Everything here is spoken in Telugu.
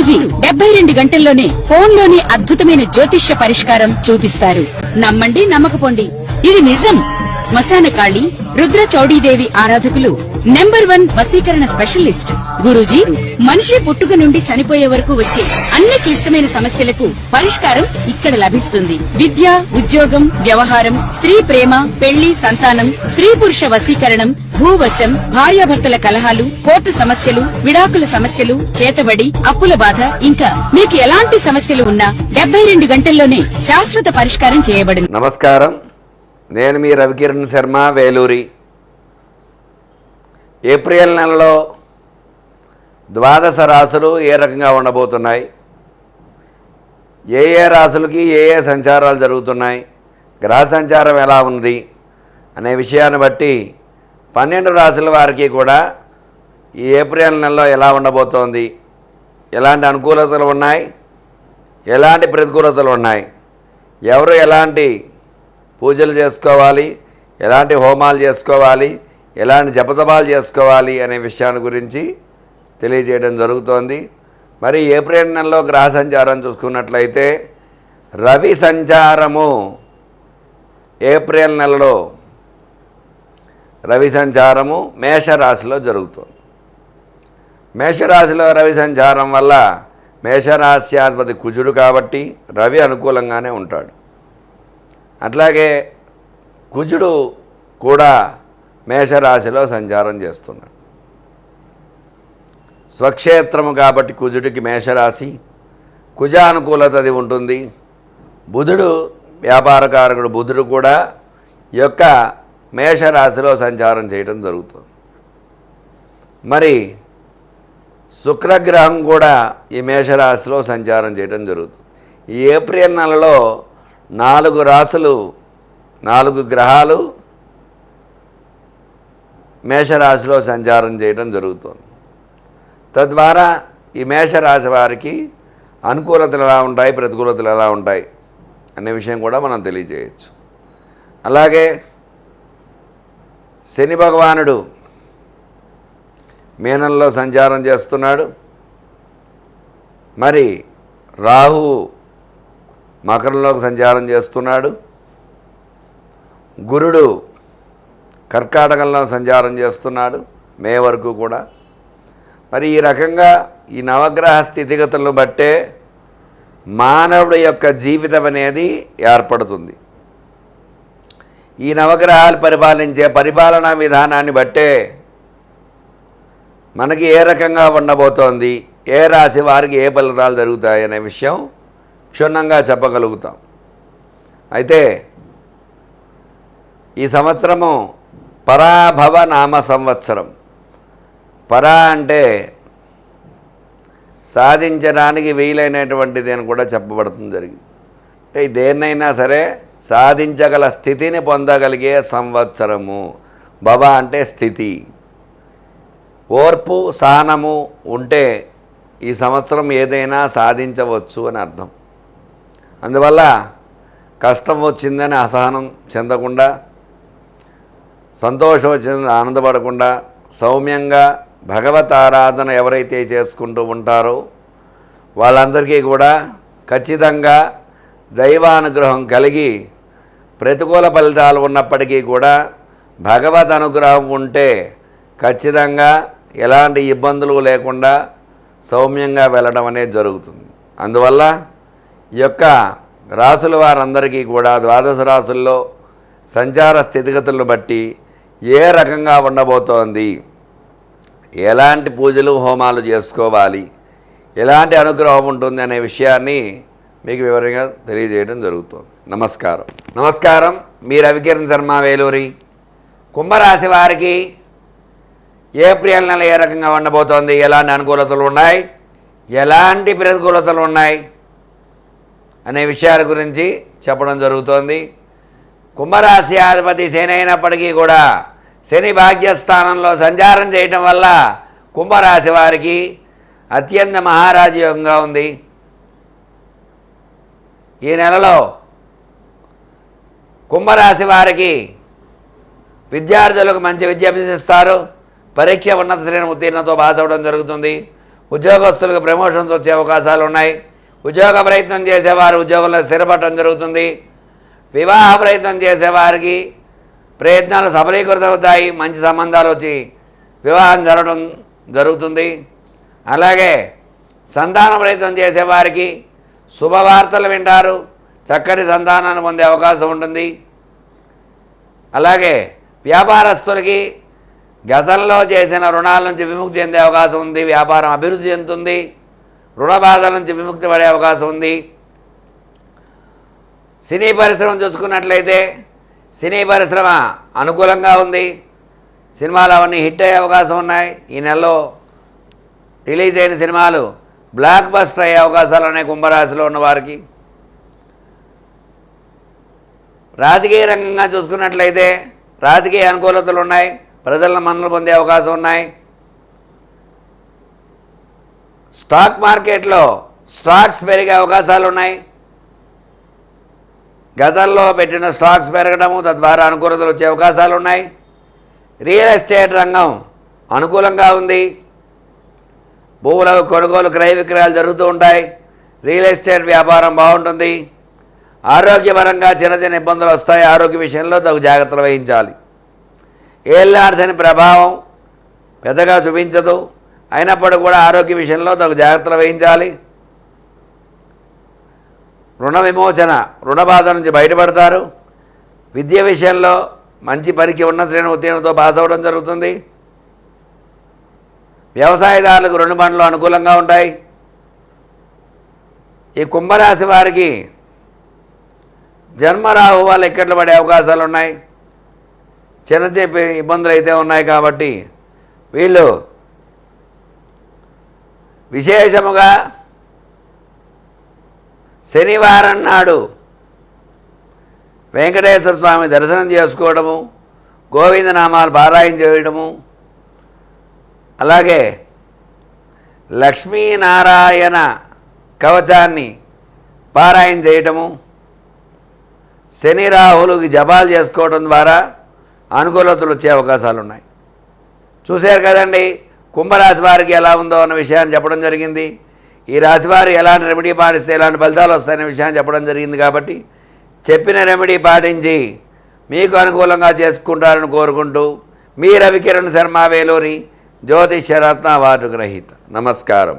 గురూజీ 72 గంటల్లోనే ఫోన్లోని అద్భుతమైన జ్యోతిష్య పరిష్కారం చూపిస్తారు. నమ్మండి, నమ్మకపోండి, ఇది నిజం. శ్మశాన కాళి రుద్ర చౌడీదేవి ఆరాధకులు నంబర్ 1 వశీకరణ స్పెషలిస్ట్. గురూజీ మనిషి పుట్టుక నుండి చనిపోయే వరకు వచ్చే అన్ని క్లిష్టమైన సమస్యలకు పరిష్కారం ఇక్కడ లభిస్తుంది. విద్య, ఉద్యోగం, వ్యవహారం, స్త్రీ ప్రేమ, పెళ్లి, సంతానం, స్త్రీ పురుష వశీకరణం, భూవశం, భార్యాభర్తల కలహాలు, కోర్టు సమస్యలు, విడాకుల సమస్యలు, చేతబడి, అప్పుల బాధ, ఇంకా మీకు ఎలాంటి సమస్యలు ఉన్నా 72 గంటల్లోనే శాశ్వత పరిష్కారం చేయబడింది. నమస్కారం, నేను మీ రవికిరణ్ శర్మ, వేలూరి. ఏప్రిల్ నెలలో ద్వాదశ రాశులు ఏ రకంగా ఉండబోతున్నాయి, ఏ రాశులకి ఏ సంచారాలు జరుగుతున్నాయి, గ్రహ సంచారం ఎలా ఉంది అనే విషయాన్ని బట్టి 12 రాశుల వారికి కూడా ఈ ఏప్రిల్ నెలలో ఎలా ఉండబోతోంది, ఎలాంటి అనుకూలతలు ఉన్నాయి, ఎలాంటి ప్రతికూలతలు ఉన్నాయి, ఎవరు ఎలాంటి పూజలు చేసుకోవాలి, ఎలాంటి హోమాలు చేసుకోవాలి, ఎలాంటి జపతపాలు చేసుకోవాలి అనే విషయాన్ని గురించి తెలియజేయడం జరుగుతోంది. మరి ఏప్రిల్ నెలలో గ్రహ సంచారం చూసుకున్నట్లయితే రవి సంచారము ఏప్రిల్ నెలలో రవి సంచారము మేషరాశిలో జరుగుతుంది. మేషరాశిలో రవి సంచారం వల్ల మేషరాశ్యాధిపతి కుజుడు కాబట్టి రవి అనుకూలంగానే ఉంటాడు. అట్లాగే కుజుడు కూడా మేషరాశిలో సంచారం చేస్తున్నాడు. స్వక్షేత్రము కాబట్టి కుజుడికి మేషరాశి, కుజానుకూలత అది ఉంటుంది. బుధుడు వ్యాపారకారకుడు బుధుడు కూడా ఈ యొక్క మేషరాశిలో సంచారం చేయడం జరుగుతుంది. మరి శుక్రగ్రహం కూడా ఈ మేషరాశిలో సంచారం చేయడం జరుగుతుంది. ఈ ఏప్రిల్ నెలలో 4 రాశులు, 4 గ్రహాలు మేషరాశిలో సంచారం చేయడం జరుగుతుంది. తద్వారా ఈ మేషరాశి వారికి అనుకూలతలు ఎలా ఉంటాయి, ప్రతికూలతలు ఎలా ఉంటాయి అనే విషయం కూడా మనం తెలియజేయచ్చు. అలాగే శని భగవానుడు మీనంలో సంచారం చేస్తున్నాడు. మరి రాహు మకరంలోకి సంచారం చేస్తున్నాడు. గురుడు కర్కాటకంలో సంచారం చేస్తున్నాడు మే వరకు కూడా. మరి ఈ రకంగా ఈ నవగ్రహ స్థితిగతులను బట్టే మానవుడి యొక్క జీవితం అనేది ఏర్పడుతుంది. ఈ నవగ్రహాలు పరిపాలించే పరిపాలనా విధానాన్ని బట్టే మనకి ఏ రకంగా ఉండబోతోంది, ఏ రాశి వారికి ఏ ఫలితాలు జరుగుతాయి అనే విషయం క్షుణ్ణంగా చెప్పగలుగుతాం. అయితే ఈ సంవత్సరము పరాభవ నామ సంవత్సరం. పరా అంటే సాధించడానికి వీలైనటువంటిది అని కూడా చెప్పబడుతుంది జరిగింది. అంటే దేన్నైనా సరే సాధించగల స్థితిని పొందగలిగే సంవత్సరము. భవ అంటే స్థితి, ఓర్పు, సహనము ఉంటే ఈ సంవత్సరం ఏదైనా సాధించవచ్చు అని అర్థం. అందువల్ల కష్టం వచ్చిందని అసహనం చెందకుండా, సంతోషం వచ్చిందని ఆనందపడకుండా, సౌమ్యంగా భగవత్ ఆరాధన ఎవరైతే చేసుకుంటూ ఉంటారో వాళ్ళందరికీ కూడా ఖచ్చితంగా దైవానుగ్రహం కలిగి ప్రతికూల ఫలితాలు ఉన్నప్పటికీ కూడా భగవత్ అనుగ్రహం ఉంటే ఖచ్చితంగా ఎలాంటి ఇబ్బందులు లేకుండా సౌమ్యంగా వెళ్ళడం అనేది జరుగుతుంది. అందువల్ల ఈ యొక్క రాసుల వారందరికీ కూడా ద్వాదశ రాసుల్లో సంచార స్థితిగతులను బట్టి ఏ రకంగా ఉండబోతోంది, ఎలాంటి పూజలు హోమాలు చేసుకోవాలి, ఎలాంటి అనుగ్రహం ఉంటుంది అనే విషయాన్ని మీకు వివరంగా తెలియజేయడం జరుగుతుంది. నమస్కారం, మీ రవికిరణ్ శర్మ, వేలూరి. కుంభరాశి వారికి ఏప్రిల్ నెల ఏ రకంగా ఉండబోతోంది, ఎలాంటి అనుకూలతలు ఉన్నాయి, ఎలాంటి ప్రతికూలతలు ఉన్నాయి అనే విషయాల గురించి చెప్పడం జరుగుతోంది. కుంభరాశి అధిపతి శని అయినప్పటికీ కూడా శని భాగ్యస్థానంలో సంచారం చేయటం వల్ల కుంభరాశి వారికి అత్యంత మహారాజయోగంగా ఉంది. ఈ నెలలో కుంభరాశి వారికి విద్యార్థులకు మంచి విద్య అభ్యసిస్తారు. పరీక్ష ఉన్నత శ్రేణి ఉత్తీర్ణతో పాస్ అవ్వడం జరుగుతుంది. ఉద్యోగస్తులకు ప్రమోషన్స్ వచ్చే అవకాశాలు ఉన్నాయి. ఉద్యోగ ప్రయత్నం చేసేవారు ఉద్యోగంలో స్థిరపడటం జరుగుతుంది. వివాహ ప్రయత్నం చేసేవారికి ప్రయత్నాలు సఫలీకృతమవుతాయి. మంచి సంబంధాలు వచ్చి వివాహం జరగడం జరుగుతుంది. అలాగే సంతాన ప్రయత్నం చేసేవారికి శుభవార్తలు వింటారు. చక్కటి సంతానాన్ని పొందే అవకాశం ఉంటుంది. అలాగే వ్యాపారస్తులకి గతంలో చేసిన రుణాల నుంచి విముక్తి చెందే అవకాశం ఉంది. వ్యాపారం అభివృద్ధి చెందుతుంది. రుణ బాధల నుంచి విముక్తి పడే అవకాశం ఉంది. సినీ పరిశ్రమ చూసుకున్నట్లయితే సినీ పరిశ్రమ అనుకూలంగా ఉంది. సినిమాలు అవన్నీ హిట్ అయ్యే అవకాశం ఉన్నాయి. ఈ నెలలో రిలీజ్ అయిన సినిమాలు బ్లాక్ బస్టర్ అయ్యే అవకాశాలు ఉన్నాయి కుంభరాశిలో ఉన్నవారికి. రాజకీయ రంగంగా చూసుకున్నట్లయితే రాజకీయ అనుకూలతలు ఉన్నాయి. ప్రజల మన్నలు పొందే అవకాశం ఉన్నాయి. స్టాక్ మార్కెట్లో స్టాక్స్ పెరిగే అవకాశాలు ఉన్నాయి. గతంలో పెట్టిన స్టాక్స్ పెరగడము తద్వారా అనుకూలతలు వచ్చే అవకాశాలు ఉన్నాయి. రియల్ ఎస్టేట్ రంగం అనుకూలంగా ఉంది. భూముల కొనుగోలు క్రయ విక్రయాలు జరుగుతూ ఉంటాయి. రియల్ ఎస్టేట్ వ్యాపారం బాగుంటుంది. ఆరోగ్యపరంగా చిన్న చిన్న ఇబ్బందులు వస్తాయి. ఆరోగ్య విషయంలో తగు జాగ్రత్తలు వహించాలి. ఏళ్ళనాటి శని ప్రభావం పెద్దగా చూపించదు. అయినప్పటికీ కూడా ఆరోగ్య విషయంలో తగు జాగ్రత్తలు వహించాలి. రుణ విమోచన, రుణ బాధ నుంచి బయటపడతారు. విద్య విషయంలో మంచి పరీక్ష ఉన్నత శ్రేణి ఉత్తీర్ణతో పాస్ అవ్వడం జరుగుతుంది. వ్యవసాయదారులకు రుణ బండ్లు అనుకూలంగా ఉంటాయి. ఈ కుంభరాశి వారికి జన్మరాహు వల్ల ఇక్కట్లు పడే అవకాశాలు ఉన్నాయి. చిన్న చెప్పి ఇబ్బందులు అయితే ఉన్నాయి. కాబట్టి వీళ్ళు విశేషముగా శనివారం నాడు వెంకటేశ్వర స్వామి దర్శనం చేసుకోవడము, గోవిందనామాలు పారాయణ చేయడము, అలాగే లక్ష్మీనారాయణ కవచాన్ని పారాయణ చేయటము, శని రాహులకి జపాలు చేసుకోవడం ద్వారా అనుకూలతలు వచ్చే అవకాశాలు ఉన్నాయి. చూశారు కదండి కుంభరాశి వారికి ఎలా ఉందో అన్న విషయాన్ని చెప్పడం జరిగింది. ఈ రాశివారు ఎలాంటి రెమెడీ పాటిస్తే ఎలాంటి ఫలితాలు వస్తాయనే విషయాన్ని చెప్పడం జరిగింది. కాబట్టి చెప్పిన రెమెడీ పాటించి మీకు అనుకూలంగా చేసుకుంటారని కోరుకుంటూ మీ రవికిరణ్ శర్మ వేలూరి జ్యోతిష్యరత్న అవార్డు గ్రహీత. నమస్కారం.